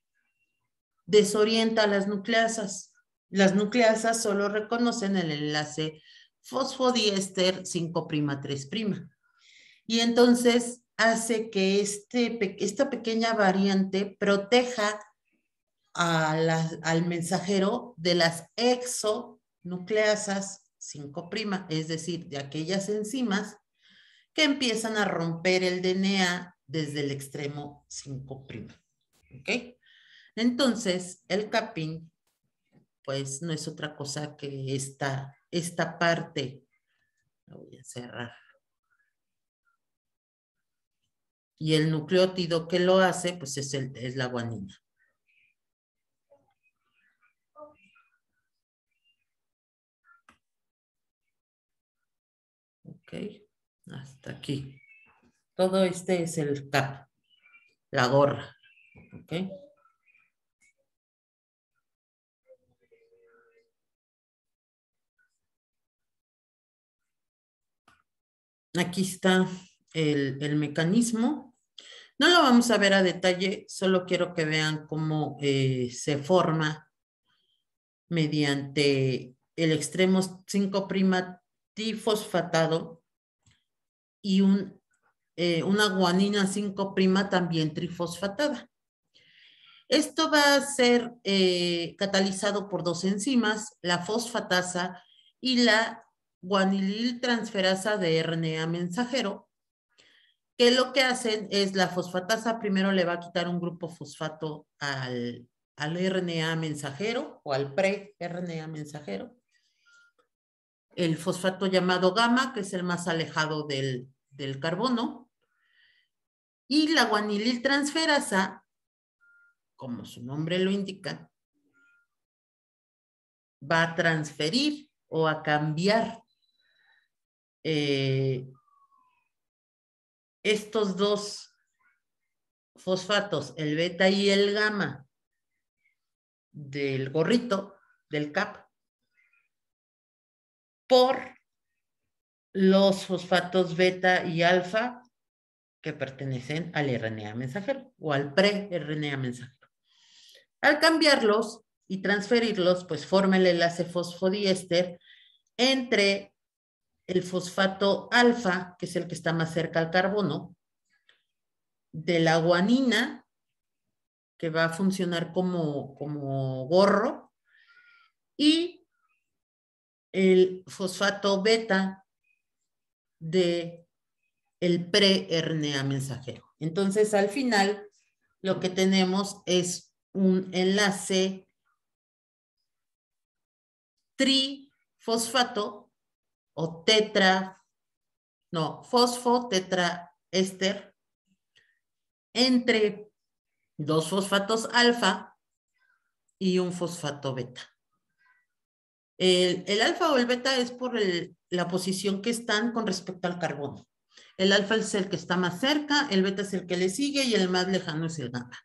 desorienta a las nucleasas. Las nucleasas solo reconocen el enlace fosfodiéster 5', 3'. Y entonces hace que esta pequeña variante proteja al mensajero de las exonucleasas 5', es decir, de aquellas enzimas que empiezan a romper el DNA desde el extremo 5'. ¿Ok? Entonces, el capping, pues no es otra cosa que esta parte. La voy a cerrar. Y el nucleótido que lo hace, pues es la guanina. Ok, hasta aquí. Todo este es el cap, la gorra. Ok. Aquí está el mecanismo. No lo vamos a ver a detalle, solo quiero que vean cómo se forma mediante el extremo 5' trifosfatado y una guanina 5' también trifosfatada. Esto va a ser catalizado por dos enzimas, la fosfatasa y la guanililtransferasa de RNA mensajero, que lo que hacen es la fosfatasa primero le va a quitar un grupo fosfato al RNA mensajero o al pre-RNA mensajero. El fosfato llamado gamma, que es el más alejado del carbono. Y la guanililtransferasa, como su nombre lo indica, va a transferir o a cambiar estos dos fosfatos, el beta y el gamma, del gorrito, del CAP, por los fosfatos beta y alfa que pertenecen al RNA mensajero o al pre-RNA mensajero. Al cambiarlos y transferirlos, pues forma el enlace fosfodiéster entre el fosfato alfa, que es el que está más cerca al carbono, de la guanina, que va a funcionar como gorro, y el fosfato beta de el pre-RNA mensajero. Entonces, al final, lo que tenemos es un enlace trifosfato o fosfotetraéster entre dos fosfatos alfa y un fosfato beta. El alfa o el beta es por la posición que están con respecto al carbono. El alfa es el que está más cerca, el beta es el que le sigue y el más lejano es el gamma.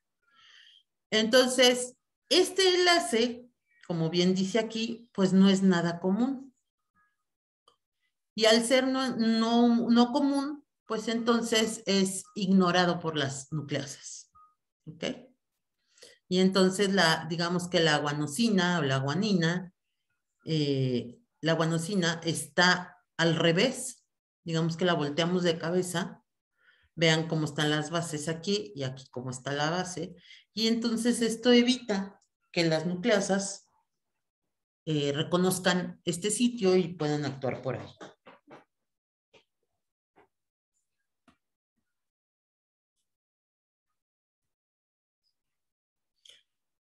Entonces, este enlace, como bien dice aquí, pues no es nada común. Y al ser no común, pues entonces es ignorado por las nucleasas. ¿Ok? Y entonces digamos que la guanosina o la guanina, la guanosina está al revés, digamos que la volteamos de cabeza, vean cómo están las bases aquí y aquí cómo está la base, y entonces esto evita que las nucleasas reconozcan este sitio y puedan actuar por ahí.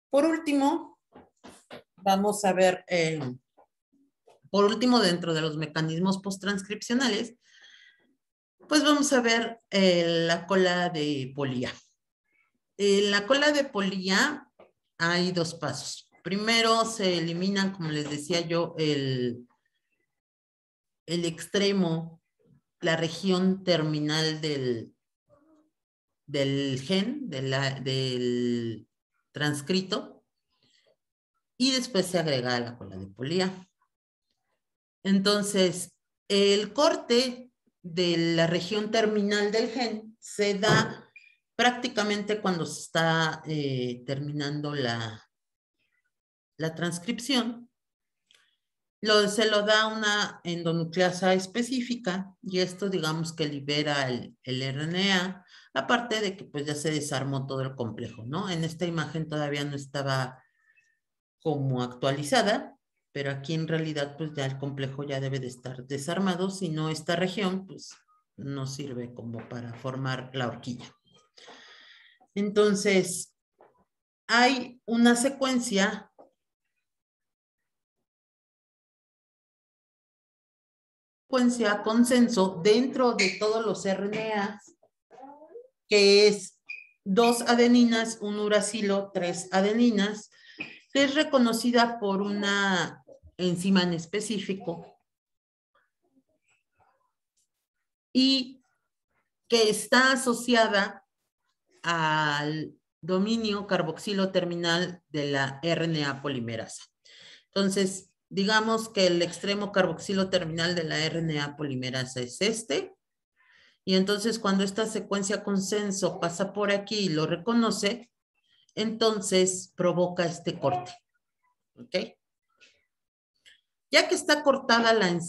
Por último, vamos a ver, por último, dentro de los mecanismos posttranscripcionales, pues vamos a ver la cola de Polía. En la cola de Polía hay dos pasos. Primero se eliminan, como les decía yo, el extremo, la región terminal del gen, del transcrito, y después se agrega a la cola de Polía. Entonces, el corte de la región terminal del gen se da prácticamente cuando se está terminando la transcripción. Se lo da una endonucleasa específica y esto digamos que libera el RNA, aparte de que pues ya se desarmó todo el complejo, ¿no? En esta imagen todavía no estaba como actualizada, pero aquí en realidad pues ya el complejo ya debe de estar desarmado, si no esta región pues no sirve como para formar la horquilla. Entonces, hay una secuencia consenso dentro de todos los RNA, que es 2 adeninas, un uracilo, 3 adeninas, que es reconocida por una enzima en específico y que está asociada al dominio carboxilo terminal de la RNA polimerasa. Entonces, digamos que el extremo carboxilo terminal de la RNA polimerasa es este, Y entonces cuando esta secuencia consenso pasa por aquí y lo reconoce, entonces provoca este corte. ¿Ok? Ya que está cortada el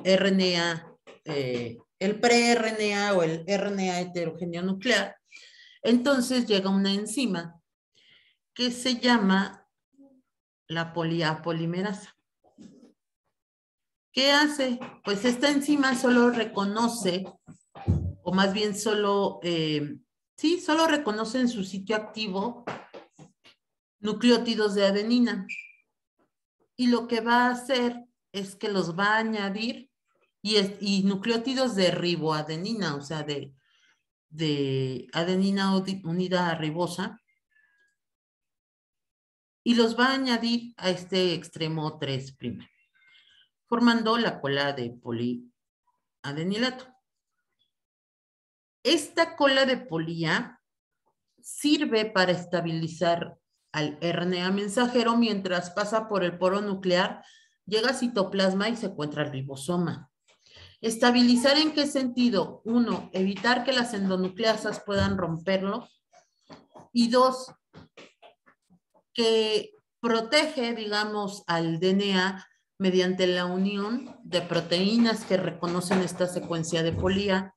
RNA, el pre-RNA o el RNA heterogéneo nuclear, entonces llega una enzima que se llama la poliapolimerasa. ¿Qué hace? Pues esta enzima solo reconoce, o más bien solo reconoce en su sitio activo nucleótidos de adenina. Y lo que va a hacer es que los va a añadir y nucleótidos de riboadenina, o sea, de adenina unida a ribosa, y los va a añadir a este extremo 3', formando la cola de poliadenilato. Esta cola de polía sirve para estabilizar al RNA mensajero mientras pasa por el poro nuclear, llega a citoplasma y se encuentra el ribosoma. ¿Estabilizar en qué sentido? 1, evitar que las endonucleasas puedan romperlo. Y 2, que protege, digamos, al DNA mediante la unión de proteínas que reconocen esta secuencia de polía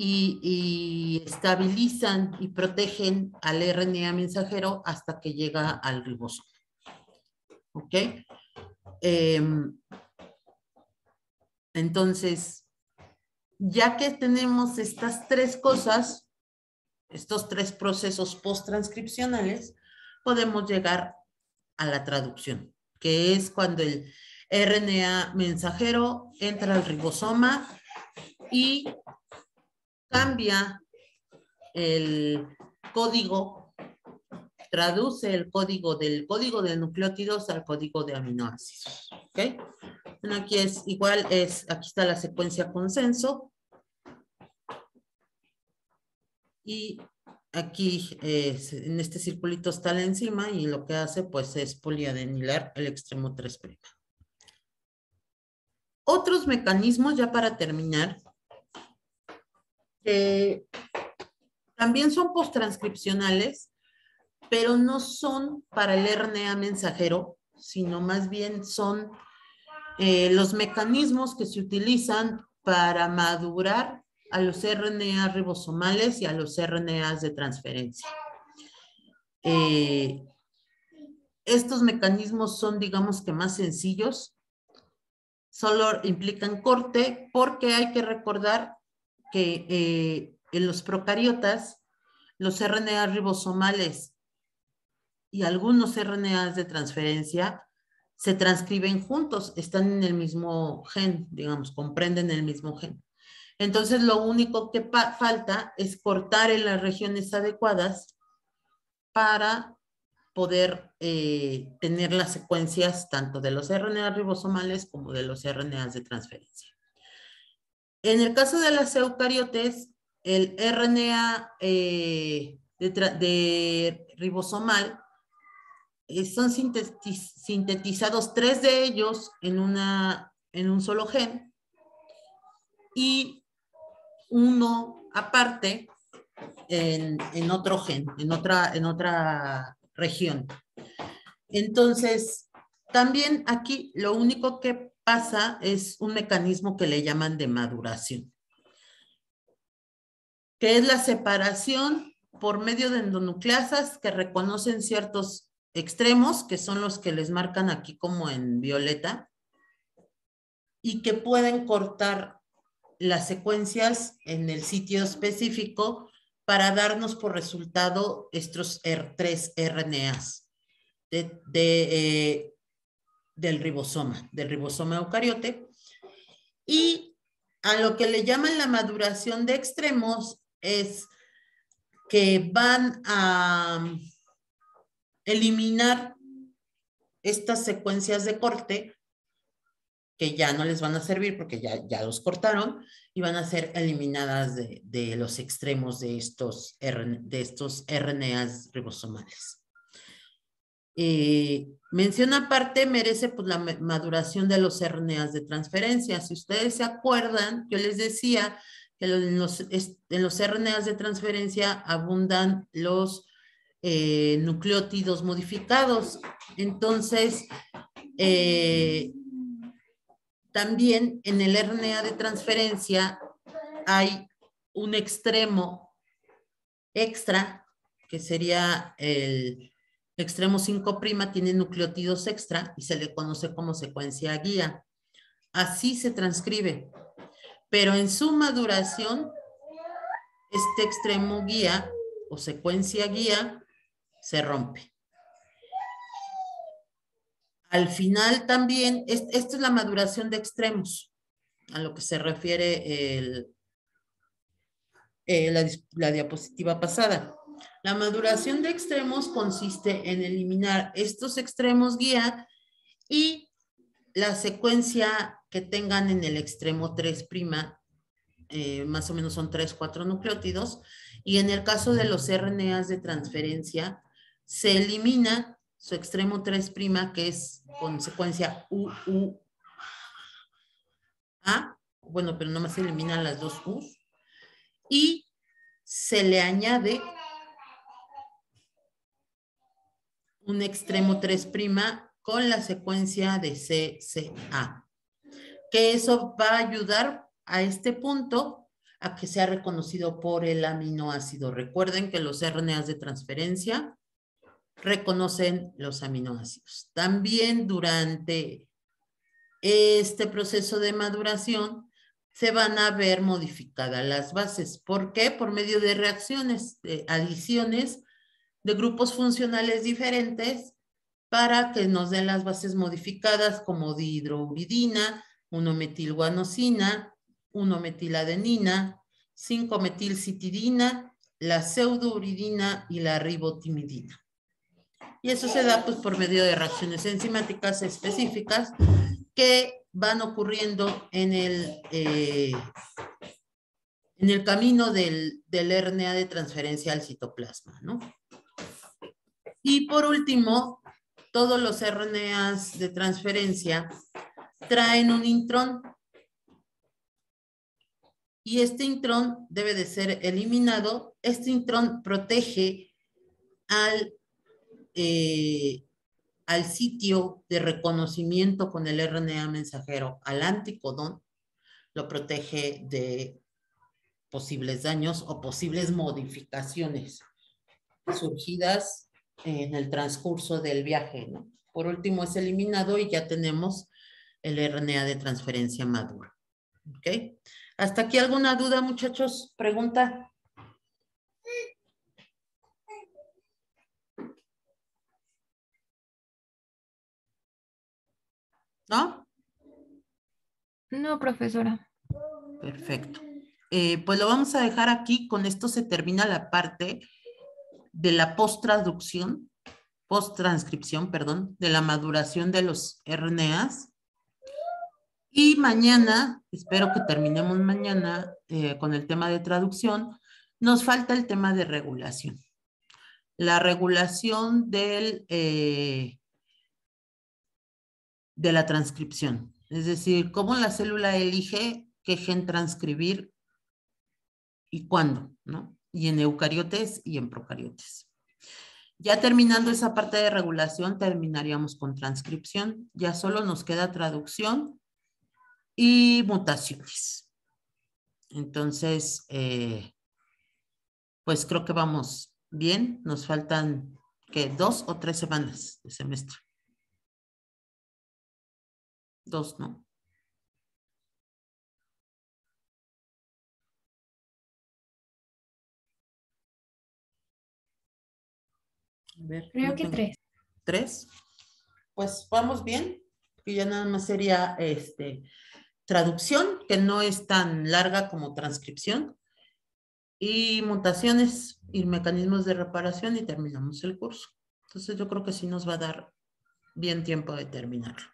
y estabilizan y protegen al RNA mensajero hasta que llega al ribosoma. ¿Ok? Entonces, ya que tenemos estas tres cosas, estos tres procesos post-transcripcionales, podemos llegar a la traducción, que es cuando el RNA mensajero entra al ribosoma y cambia el código, traduce el código de nucleótidos al código de aminoácidos. ¿Ok? Bueno, aquí es igual, aquí está la secuencia consenso. Y aquí en este circulito está la enzima y lo que hace pues es poliadenilar el extremo 3'. Otros mecanismos, ya para terminar, también son posttranscripcionales, pero no son para el RNA mensajero, sino más bien son los mecanismos que se utilizan para madurar a los RNA ribosomales y a los RNAs de transferencia. Estos mecanismos son, digamos que más sencillos, solo implican corte porque hay que recordar que en los procariotas, los RNA ribosomales y algunos RNAs de transferencia se transcriben juntos, están en el mismo gen, digamos, comprenden el mismo gen. Entonces, lo único que falta es cortar en las regiones adecuadas para poder tener las secuencias tanto de los RNA ribosomales como de los RNAs de transferencia. En el caso de las eucariotes, el RNA de ribosomal son sintetizados 3 de ellos en un solo gen y uno aparte en otro gen, en otra región. Entonces, también aquí lo único que pasa es un mecanismo que le llaman de maduración, que es la separación por medio de endonucleasas que reconocen ciertos extremos, que son los que les marcan aquí como en violeta, y que pueden cortar las secuencias en el sitio específico para darnos por resultado estos 3 RNAs del ribosoma eucariote. Y a lo que le llaman la maduración de extremos es que van a eliminar estas secuencias de corte que ya no les van a servir porque ya los cortaron y van a ser eliminadas de los extremos de estos RNAs ribosomales. Mención aparte merece pues, la maduración de los RNAs de transferencia. Si ustedes se acuerdan, yo les decía que en los RNAs de transferencia abundan los nucleótidos modificados. Entonces, también en el RNA de transferencia hay un extremo extra, que sería el extremo 5', tiene nucleótidos extra y se le conoce como secuencia guía. Así se transcribe, pero en su maduración, este extremo guía o secuencia guía se rompe. Al final también, esto es la maduración de extremos, a lo que se refiere la diapositiva pasada. La maduración de extremos consiste en eliminar estos extremos guía y la secuencia que tengan en el extremo 3', más o menos son 3, 4 nucleótidos, y en el caso de los RNAs de transferencia, se elimina su extremo 3', que es con secuencia UUA, bueno, pero nomás se eliminan las dos U's, y se le añade un extremo 3' con la secuencia de CCA, que eso va a ayudar a este punto a que sea reconocido por el aminoácido. Recuerden que los RNAs de transferencia reconocen los aminoácidos. También durante este proceso de maduración se van a ver modificadas las bases. ¿Por qué? Por medio de reacciones, de adiciones de grupos funcionales diferentes para que nos den las bases modificadas como dihidrouridina, 1-metilguanosina, 1-metiladenina, 5-metilcitidina, la pseudouridina y la ribotimidina. Y eso se da pues por medio de reacciones enzimáticas específicas que van ocurriendo en el camino del RNA de transferencia al citoplasma, ¿no? Y por último, todos los RNAs de transferencia traen un intrón. Y este intrón debe de ser eliminado. Este intrón protege al sitio de reconocimiento con el RNA mensajero, al anticodón, lo protege de posibles daños o posibles modificaciones surgidas en el transcurso del viaje, ¿no? Por último es eliminado y ya tenemos el RNA de transferencia maduro. ¿Ok? ¿Hasta aquí alguna duda, muchachos? ¿Pregunta? ¿No?
No, profesora.
Perfecto. Pues lo vamos a dejar aquí. Con esto se termina la parte de la post-transcripción, perdón, de la maduración de los RNAs. Y mañana, espero que terminemos mañana con el tema de traducción, nos falta el tema de regulación. La regulación de la transcripción. Es decir, cómo la célula elige qué gen transcribir y cuándo, ¿no? Y en eucariotes y en procariotes. Ya terminando esa parte de regulación, terminaríamos con transcripción. Ya solo nos queda traducción y mutaciones. Entonces, pues creo que vamos bien. Nos faltan, ¿qué? 2 o 3 semanas de semestre. 2, ¿no? A ver,
Creo que 3.
3. Pues vamos bien. Y ya nada más sería traducción, que no es tan larga como transcripción, y mutaciones y mecanismos de reparación y terminamos el curso. Entonces yo creo que sí nos va a dar bien tiempo de terminarlo.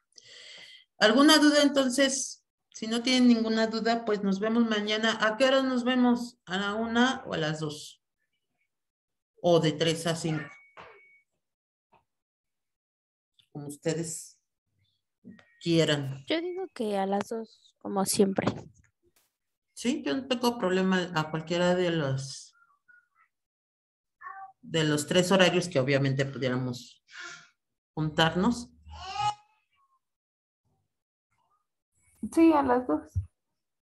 ¿Alguna duda entonces? Si no tienen ninguna duda, pues nos vemos mañana. ¿A qué hora nos vemos? ¿A la 1 o a las 2? ¿O de 3 a 5? como ustedes quieran.
Yo digo que a las 2, como siempre.
Sí, yo no tengo problema a cualquiera de los 3 horarios que obviamente pudiéramos juntarnos.
Sí, a las 2.